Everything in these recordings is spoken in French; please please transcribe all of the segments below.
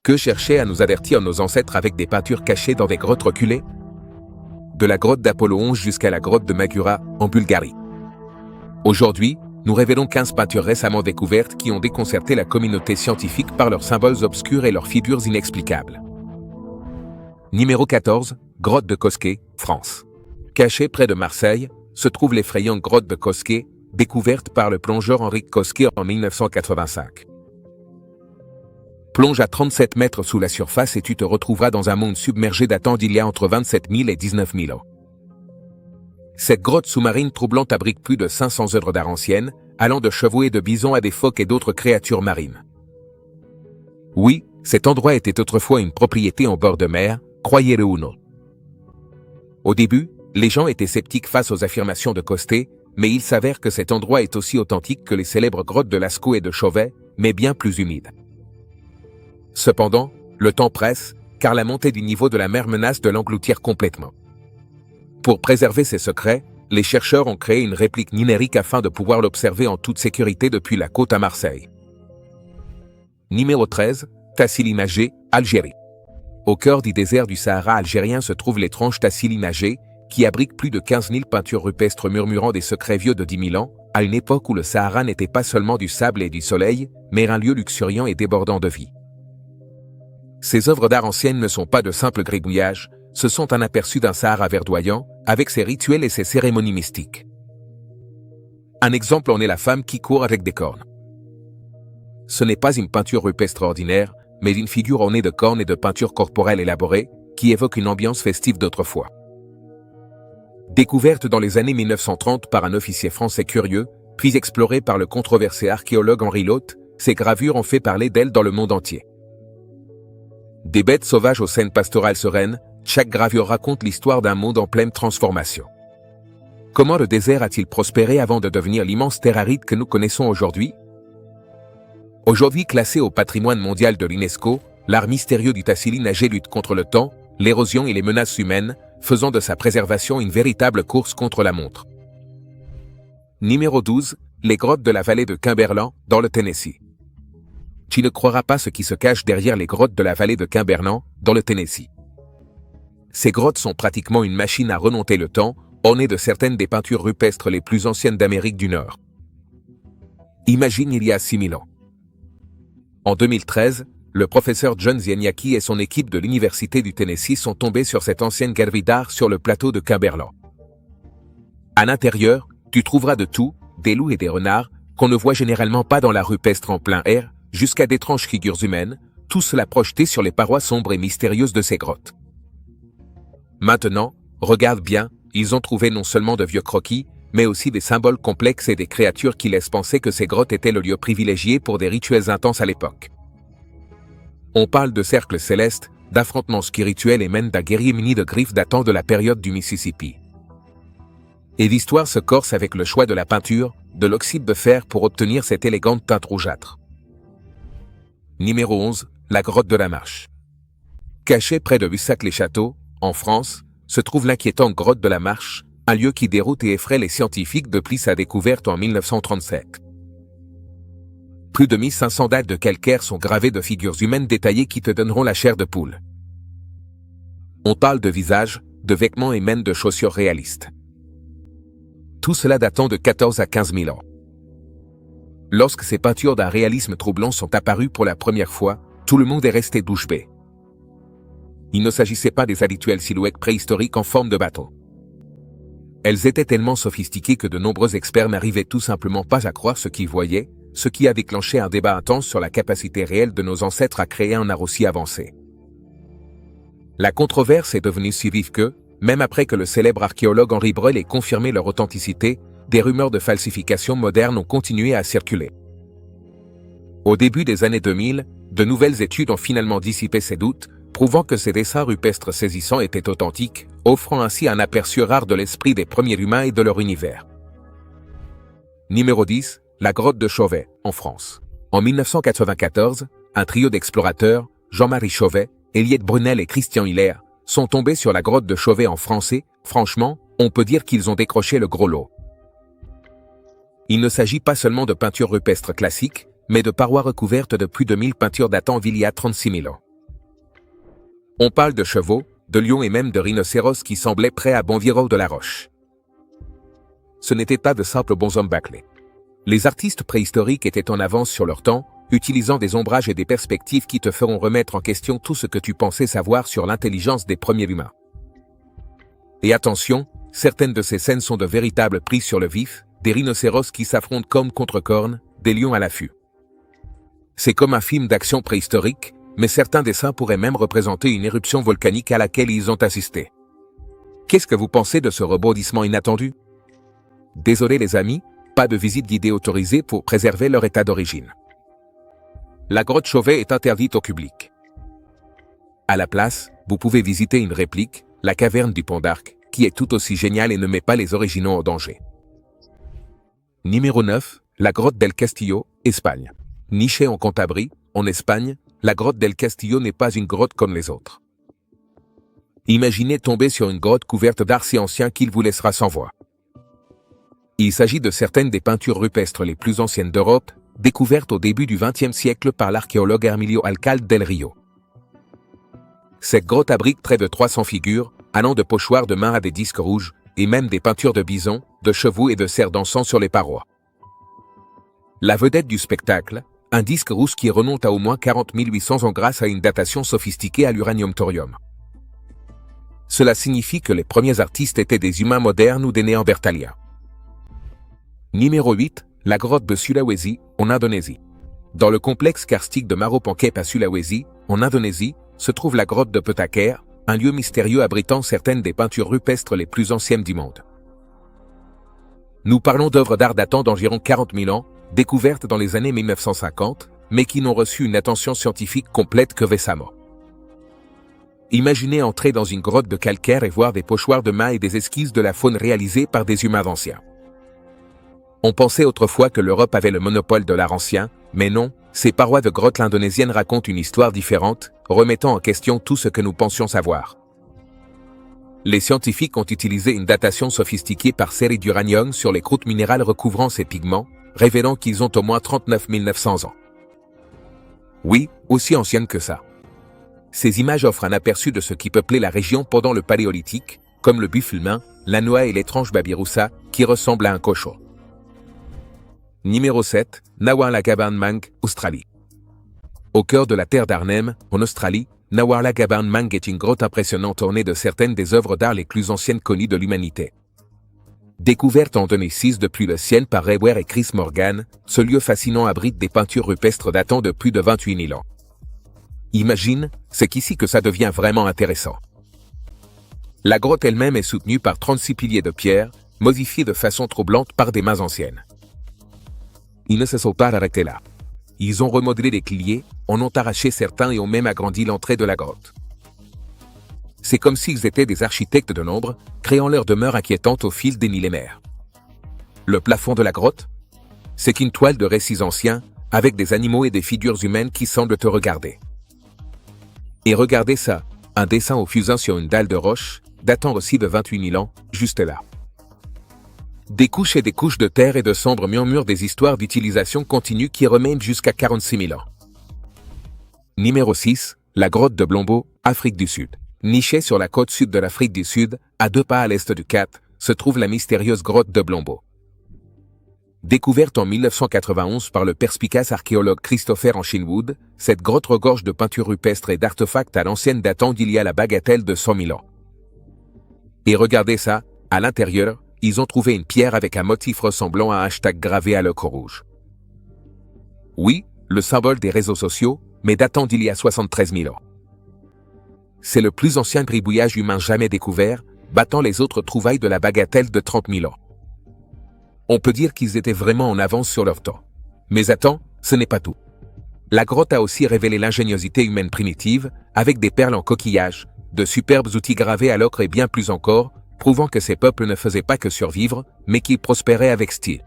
Que cherchaient à nous avertir nos ancêtres avec des peintures cachées dans des grottes reculées? De la grotte d'Apollo 11 jusqu'à la grotte de Magura, en Bulgarie. Aujourd'hui, nous révélons 15 peintures récemment découvertes qui ont déconcerté la communauté scientifique par leurs symboles obscurs et leurs figures inexplicables. Numéro 14, grotte de Cosquet, France. Cachée près de Marseille, se trouve l'effrayante grotte de Cosquet, découverte par le plongeur Henri Cosquet en 1985. Plonge à 37 mètres sous la surface et tu te retrouveras dans un monde submergé datant d'il y a entre 27 000 et 19 000 ans. Cette grotte sous-marine troublante abrite plus de 500 œuvres d'art anciennes, allant de chevaux et de bisons à des phoques et d'autres créatures marines. Oui, cet endroit était autrefois une propriété en bord de mer, croyez-le ou non. Au début, les gens étaient sceptiques face aux affirmations de Cosquet, mais il s'avère que cet endroit est aussi authentique que les célèbres grottes de Lascaux et de Chauvet, mais bien plus humide. Cependant, le temps presse, car la montée du niveau de la mer menace de l'engloutir complètement. Pour préserver ses secrets, les chercheurs ont créé une réplique numérique afin de pouvoir l'observer en toute sécurité depuis la côte à Marseille. Numéro 13, Tassili Imagé, Algérie. Au cœur du désert du Sahara algérien se trouve l'étrange Tassili Imagé, qui abrite plus de 15 000 peintures rupestres murmurant des secrets vieux de 10 000 ans, à une époque où le Sahara n'était pas seulement du sable et du soleil, mais un lieu luxuriant et débordant de vie. Ces œuvres d'art anciennes ne sont pas de simples gribouillages, ce sont un aperçu d'un Sahara verdoyant, avec ses rituels et ses cérémonies mystiques. Un exemple en est la femme qui court avec des cornes. Ce n'est pas une peinture rupestre ordinaire, mais une figure ornée de cornes et de peintures corporelles élaborées, qui évoque une ambiance festive d'autrefois. Découverte dans les années 1930 par un officier français curieux, puis explorée par le controversé archéologue Henri Lotte, ces gravures ont fait parler d'elles dans le monde entier. Des bêtes sauvages aux scènes pastorales sereines, chaque gravure raconte l'histoire d'un monde en pleine transformation. Comment le désert a-t-il prospéré avant de devenir l'immense terre aride que nous connaissons aujourd'hui? Aujourd'hui classé au patrimoine mondial de l'UNESCO, l'art mystérieux du Tassili Imagé lutte contre le temps, l'érosion et les menaces humaines, faisant de sa préservation une véritable course contre la montre. Numéro 12, les grottes de la vallée de Cumberland, dans le Tennessee. Tu ne croiras pas ce qui se cache derrière les grottes de la vallée de Cumberland, dans le Tennessee. Ces grottes sont pratiquement une machine à remonter le temps, ornées de certaines des peintures rupestres les plus anciennes d'Amérique du Nord. Imagine il y a 6000 ans. En 2013, le professeur John Zieniaki et son équipe de l'Université du Tennessee sont tombés sur cette ancienne galerie d'art sur le plateau de Cumberland. À l'intérieur, tu trouveras de tout, des loups et des renards, qu'on ne voit généralement pas dans la rupestre en plein air, jusqu'à d'étranges figures humaines, tout cela projeté sur les parois sombres et mystérieuses de ces grottes. Maintenant, regarde bien, ils ont trouvé non seulement de vieux croquis, mais aussi des symboles complexes et des créatures qui laissent penser que ces grottes étaient le lieu privilégié pour des rituels intenses à l'époque. On parle de cercles célestes, d'affrontements spirituels et même d'un guerrier muni de griffes datant de la période du Mississippi. Et l'histoire se corse avec le choix de la peinture, de l'oxyde de fer pour obtenir cette élégante teinte rougeâtre. Numéro 11, la grotte de la Marche. Cachée près de Bussac-les-Châteaux, en France, se trouve l'inquiétante grotte de la Marche, un lieu qui déroute et effraie les scientifiques depuis sa découverte en 1937. Plus de 1500 dalles de calcaire sont gravées de figures humaines détaillées qui te donneront la chair de poule. On parle de visages, de vêtements et même de chaussures réalistes. Tout cela datant de 14 à 15 000 ans. Lorsque ces peintures d'un réalisme troublant sont apparues pour la première fois, tout le monde est resté bouche bée. Il ne s'agissait pas des habituelles silhouettes préhistoriques en forme de bateau. Elles étaient tellement sophistiquées que de nombreux experts n'arrivaient tout simplement pas à croire ce qu'ils voyaient, ce qui a déclenché un débat intense sur la capacité réelle de nos ancêtres à créer un art aussi avancé. La controverse est devenue si vive que, même après que le célèbre archéologue Henri Breuil ait confirmé leur authenticité, des rumeurs de falsification modernes ont continué à circuler. Au début des années 2000, de nouvelles études ont finalement dissipé ces doutes, prouvant que ces dessins rupestres saisissants étaient authentiques, offrant ainsi un aperçu rare de l'esprit des premiers humains et de leur univers. Numéro 10, la grotte de Chauvet, en France. En 1994, un trio d'explorateurs, Jean-Marie Chauvet, Éliette Brunel et Christian Hiller, sont tombés sur la grotte de Chauvet en français. Franchement, on peut dire qu'ils ont décroché le gros lot. Il ne s'agit pas seulement de peintures rupestres classiques, mais de parois recouvertes de plus de 1000 peintures datant d'il y a 36 000 ans. On parle de chevaux, de lions et même de rhinocéros qui semblaient prêts à bondir hors de la roche. Ce n'étaient pas de simples bonshommes bâclés. Les artistes préhistoriques étaient en avance sur leur temps, utilisant des ombrages et des perspectives qui te feront remettre en question tout ce que tu pensais savoir sur l'intelligence des premiers humains. Et attention, certaines de ces scènes sont de véritables prises sur le vif, des rhinocéros qui s'affrontent corne contre corne, des lions à l'affût. C'est comme un film d'action préhistorique, mais certains dessins pourraient même représenter une éruption volcanique à laquelle ils ont assisté. Qu'est-ce que vous pensez de ce rebondissement inattendu? Désolé les amis, pas de visite guidée autorisée pour préserver leur état d'origine. La grotte Chauvet est interdite au public. À la place, vous pouvez visiter une réplique, la caverne du Pont d'Arc, qui est tout aussi géniale et ne met pas les originaux en danger. Numéro 9, la grotte del Castillo, Espagne. Nichée en Cantabrie, en Espagne, la grotte del Castillo n'est pas une grotte comme les autres. Imaginez tomber sur une grotte couverte d'art si ancien qu'il vous laissera sans voix. Il s'agit de certaines des peintures rupestres les plus anciennes d'Europe, découvertes au début du XXe siècle par l'archéologue Hermilio Alcalde del Rio. Cette grotte abrite près de 300 figures, allant de pochoirs de main à des disques rouges, et même des peintures de bisons, de chevaux et de cerfs d'encens sur les parois. La vedette du spectacle, un disque rouge qui remonte à au moins 40 800 ans grâce à une datation sophistiquée à l'uranium-thorium. Cela signifie que les premiers artistes étaient des humains modernes ou des néandertaliens. Numéro 8, la grotte de Sulawesi, en Indonésie. Dans le complexe karstique de Maropankep à Sulawesi, en Indonésie, se trouve la grotte de Petaker, un lieu mystérieux abritant certaines des peintures rupestres les plus anciennes du monde. Nous parlons d'œuvres d'art datant d'environ 40 000 ans, découvertes dans les années 1950, mais qui n'ont reçu une attention scientifique complète que récemment. Imaginez entrer dans une grotte de calcaire et voir des pochoirs de main et des esquisses de la faune réalisées par des humains anciens. On pensait autrefois que l'Europe avait le monopole de l'art ancien, mais non, ces parois de grottes indonésiennes racontent une histoire différente, remettant en question tout ce que nous pensions savoir. Les scientifiques ont utilisé une datation sophistiquée par série d'uranium sur les croûtes minérales recouvrant ces pigments, révélant qu'ils ont au moins 39 900 ans. Oui, aussi anciennes que ça. Ces images offrent un aperçu de ce qui peuplait la région pendant le Paléolithique, comme le buffle humain, la noix et l'étrange babirusa, qui ressemble à un cochon. Numéro 7, Nawarlaqabang, Australie. Au cœur de la terre d'Arnhem, en Australie, Nawarlaqabang est une grotte impressionnante ornée de certaines des œuvres d'art les plus anciennes connues de l'humanité. Découverte en 2006 depuis le ciel par Ray Ware et Chris Morgan, ce lieu fascinant abrite des peintures rupestres datant de plus de 28 000 ans. Imagine, c'est qu'ici que ça devient vraiment intéressant. La grotte elle-même est soutenue par 36 piliers de pierre, modifiés de façon troublante par des mains anciennes. Ils ne se sont pas arrêtés là. Ils ont remodelé les piliers, en ont arraché certains et ont même agrandi l'entrée de la grotte. C'est comme s'ils étaient des architectes de l'ombre, créant leur demeure inquiétante au fil des millénaires. Le plafond de la grotte? C'est qu'une toile de récits anciens, avec des animaux et des figures humaines qui semblent te regarder. Et regardez ça, un dessin au fusain sur une dalle de roche, datant aussi de 28 000 ans, juste là. Des couches et des couches de terre et de sombres murmures des histoires d'utilisation continue qui remontent jusqu'à 46 000 ans. Numéro 6, la grotte de Blombo, Afrique du Sud. Nichée sur la côte sud de l'Afrique du Sud, à 2 pas à l'est du Cap, se trouve la mystérieuse grotte de Blombo. Découverte en 1991 par le perspicace archéologue Christopher Anchinwood, cette grotte regorge de peintures rupestres et d'artefacts à l'ancienne datant d'il y a la bagatelle de 100 000 ans. Et regardez ça, à l'intérieur, ils ont trouvé une pierre avec un motif ressemblant à un hashtag gravé à l'encre rouge. Oui, le symbole des réseaux sociaux, mais datant d'il y a 73 000 ans. C'est le plus ancien gribouillage humain jamais découvert, battant les autres trouvailles de la bagatelle de 30 000 ans. On peut dire qu'ils étaient vraiment en avance sur leur temps. Mais attends, ce n'est pas tout. La grotte a aussi révélé l'ingéniosité humaine primitive, avec des perles en coquillage, de superbes outils gravés à l'ocre et bien plus encore, prouvant que ces peuples ne faisaient pas que survivre, mais qu'ils prospéraient avec style.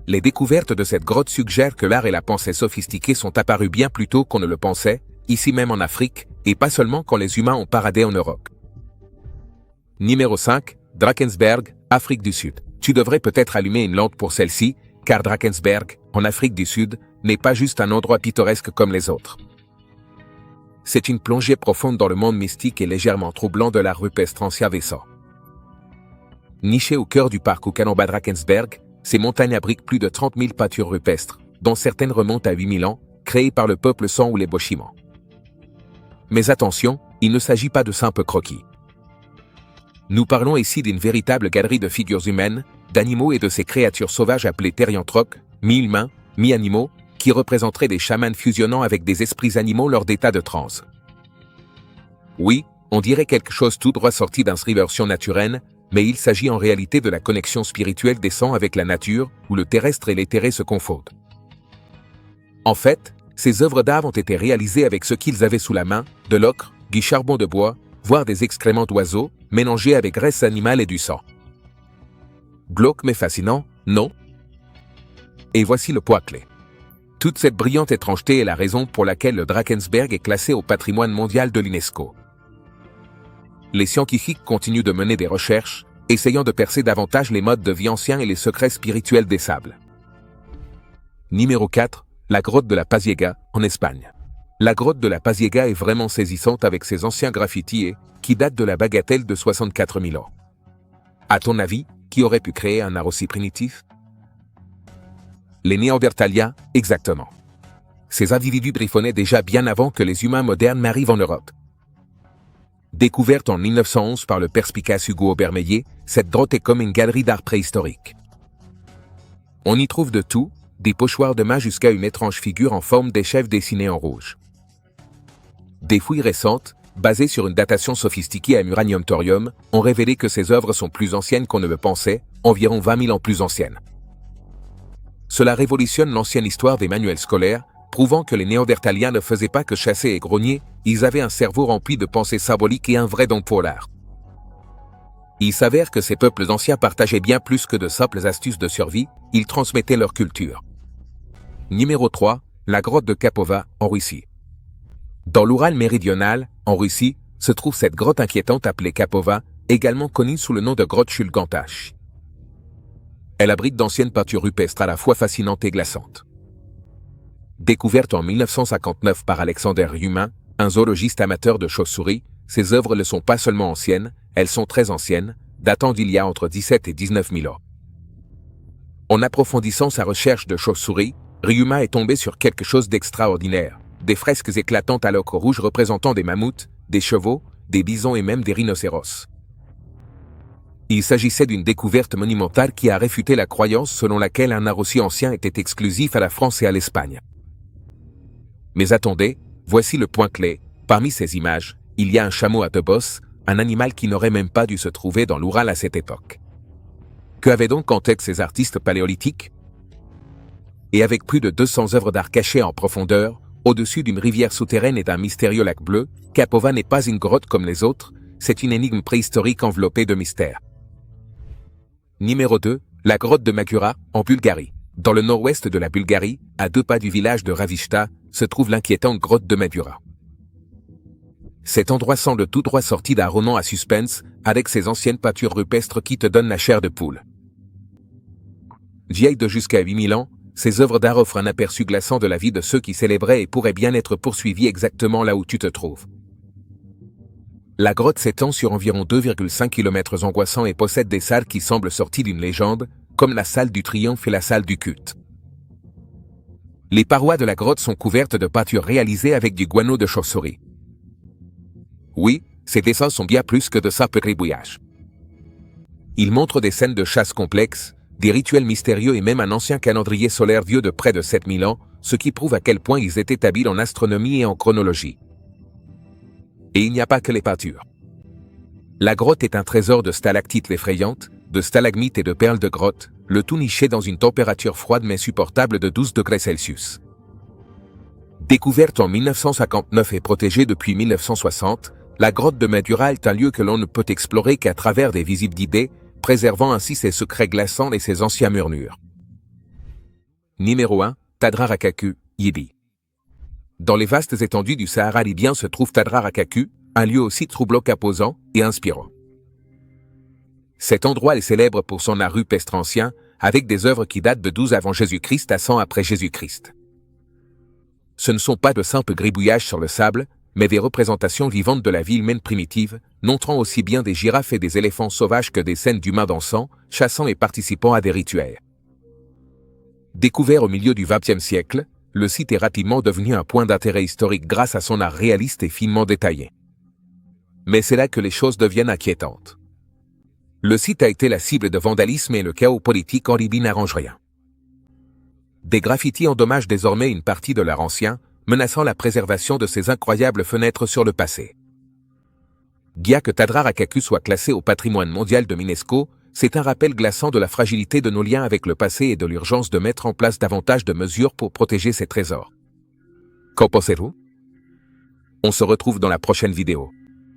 Les découvertes de cette grotte suggèrent que l'art et la pensée sophistiquée sont apparus bien plus tôt qu'on ne le pensait, ici même en Afrique, et pas seulement quand les humains ont paradé en Europe. Numéro 5, Drakensberg, Afrique du Sud. Tu devrais peut-être allumer une lampe pour celle-ci, car Drakensberg, en Afrique du Sud, n'est pas juste un endroit pittoresque comme les autres. c'est une plongée profonde dans le monde mystique et légèrement troublant de l'art rupestre ancien Vessant. Nichées au cœur du parc Oucanamba Drakensberg, ces montagnes abritent plus de 30 000 peintures rupestres, dont certaines remontent à 8 000 ans, créées par le peuple San ou les Bochimans. Mais attention, il ne s'agit pas de simples croquis. Nous parlons ici d'une véritable galerie de figures humaines, d'animaux et de ces créatures sauvages appelées therianthropes, mi-humains, mi-animaux, qui représenteraient des chamans fusionnant avec des esprits animaux lors d'états de transe. Oui, on dirait quelque chose tout droit sorti d'un thriller surnaturel, mais il s'agit en réalité de la connexion spirituelle des sangs avec la nature, où le terrestre et l'éthéré se confondent. En fait, ces œuvres d'art ont été réalisées avec ce qu'ils avaient sous la main, de l'ocre, du charbon de bois, voire des excréments d'oiseaux, mélangés avec graisse animale et du sang. Glauque mais fascinant, non? Et voici le point clé. Toute cette brillante étrangeté est la raison pour laquelle le Drakensberg est classé au patrimoine mondial de l'UNESCO. Les scientifiques continuent de mener des recherches, essayant de percer davantage les modes de vie anciens et les secrets spirituels des sables. Numéro 4, la grotte de la Pasiega, en Espagne. La grotte de la Pasiega est vraiment saisissante avec ses anciens graffitis qui datent de la bagatelle de 64 000 ans. À ton avis, qui aurait pu créer un art aussi primitif? Les Néandertaliens, exactement. Ces individus griffonnaient déjà bien avant que les humains modernes n'arrivent en Europe. Découverte en 1911 par le perspicace Hugo Obermeyer, cette grotte est comme une galerie d'art préhistorique. On y trouve de tout, des pochoirs de main jusqu'à une étrange figure en forme d'échelle dessinée en rouge. Des fouilles récentes, basées sur une datation sophistiquée à uranium-thorium, ont révélé que ces œuvres sont plus anciennes qu'on ne le pensait, environ 20 000 ans plus anciennes. Cela révolutionne l'ancienne histoire des manuels scolaires, prouvant que les Néandertaliens ne faisaient pas que chasser et grogner, ils avaient un cerveau rempli de pensées symboliques et un vrai don pour l'art. Il s'avère que ces peuples anciens partageaient bien plus que de simples astuces de survie, ils transmettaient leur culture. Numéro 3, la grotte de Kapova, en Russie. Dans l'Oural méridional, en Russie, se trouve cette grotte inquiétante appelée Kapova, également connue sous le nom de grotte Chulgantash. Elle abrite d'anciennes peintures rupestres à la fois fascinantes et glaçantes. Découverte en 1959 par Alexander Humin, un zoologiste amateur de chauves-souris, ces œuvres ne sont pas seulement anciennes, elles sont très anciennes, datant d'il y a entre 17 et 19 000 ans. En approfondissant sa recherche de chauves-souris, Ryuma est tombé sur quelque chose d'extraordinaire, des fresques éclatantes à l'ocre rouge représentant des mammouths, des chevaux, des bisons et même des rhinocéros. Il s'agissait d'une découverte monumentale qui a réfuté la croyance selon laquelle un art aussi ancien était exclusif à la France et à l'Espagne. Mais attendez, voici le point clé, parmi ces images, il y a un chameau à deux bosses, un animal qui n'aurait même pas dû se trouver dans l'Oural à cette époque. Que avaient donc en tête ces artistes paléolithiques? Et avec plus de 200 œuvres d'art cachées en profondeur, au-dessus d'une rivière souterraine et d'un mystérieux lac bleu, Kapova n'est pas une grotte comme les autres, c'est une énigme préhistorique enveloppée de mystère. Numéro 2, la grotte de Magura, en Bulgarie. Dans le nord-ouest de la Bulgarie, à 2 pas du village de Ravishta, se trouve l'inquiétante grotte de Magura. Cet endroit semble tout droit sorti d'un roman à suspense, avec ses anciennes peintures rupestres qui te donnent la chair de poule. Vieilles de jusqu'à 8000 ans, ces œuvres d'art offrent un aperçu glaçant de la vie de ceux qui célébraient et pourraient bien être poursuivis exactement là où tu te trouves. La grotte s'étend sur environ 2,5 km angoissants et possède des salles qui semblent sorties d'une légende, comme la salle du triomphe et la salle du culte. Les parois de la grotte sont couvertes de peintures réalisées avec du guano de chauve-souris. Oui, ces dessins sont bien plus que de simples gribouillages. Ils montrent des scènes de chasse complexes, des rituels mystérieux et même un ancien calendrier solaire vieux de près de 7000 ans, ce qui prouve à quel point ils étaient habiles en astronomie et en chronologie. Et il n'y a pas que les peintures. La grotte est un trésor de stalactites effrayantes, de stalagmites et de perles de grotte, le tout niché dans une température froide mais supportable de 12 degrés Celsius. Découverte en 1959 et protégée depuis 1960, la grotte de Magura est un lieu que l'on ne peut explorer qu'à travers des visites guidées, préservant ainsi ses secrets glaçants et ses anciens murmures. Numéro 1, Tadra Rakaku, Yibi. Dans les vastes étendues du Sahara libyen se trouve Tadra Rakaku, un lieu aussi troublant qu'imposant et inspirant. Cet endroit est célèbre pour son art rupestre ancien, avec des œuvres qui datent de 12 avant Jésus-Christ à 100 après Jésus-Christ. Ce ne sont pas de simples gribouillages sur le sable, mais des représentations vivantes de la vie humaine primitive, montrant aussi bien des girafes et des éléphants sauvages que des scènes d'humains dansant, chassant et participant à des rituels. Découvert au milieu du XXe siècle, le site est rapidement devenu un point d'intérêt historique grâce à son art réaliste et finement détaillé. Mais c'est là que les choses deviennent inquiétantes. Le site a été la cible de vandalisme et le chaos politique en Libye n'arrange rien. Des graffitis endommagent désormais une partie de l'art ancien, menaçant la préservation de ces incroyables fenêtres sur le passé. Bien que Tadrar Akaku soit classé au patrimoine mondial de l'UNESCO, c'est un rappel glaçant de la fragilité de nos liens avec le passé et de l'urgence de mettre en place davantage de mesures pour protéger ces trésors. Qu'en pensez-vous ? On se retrouve dans la prochaine vidéo.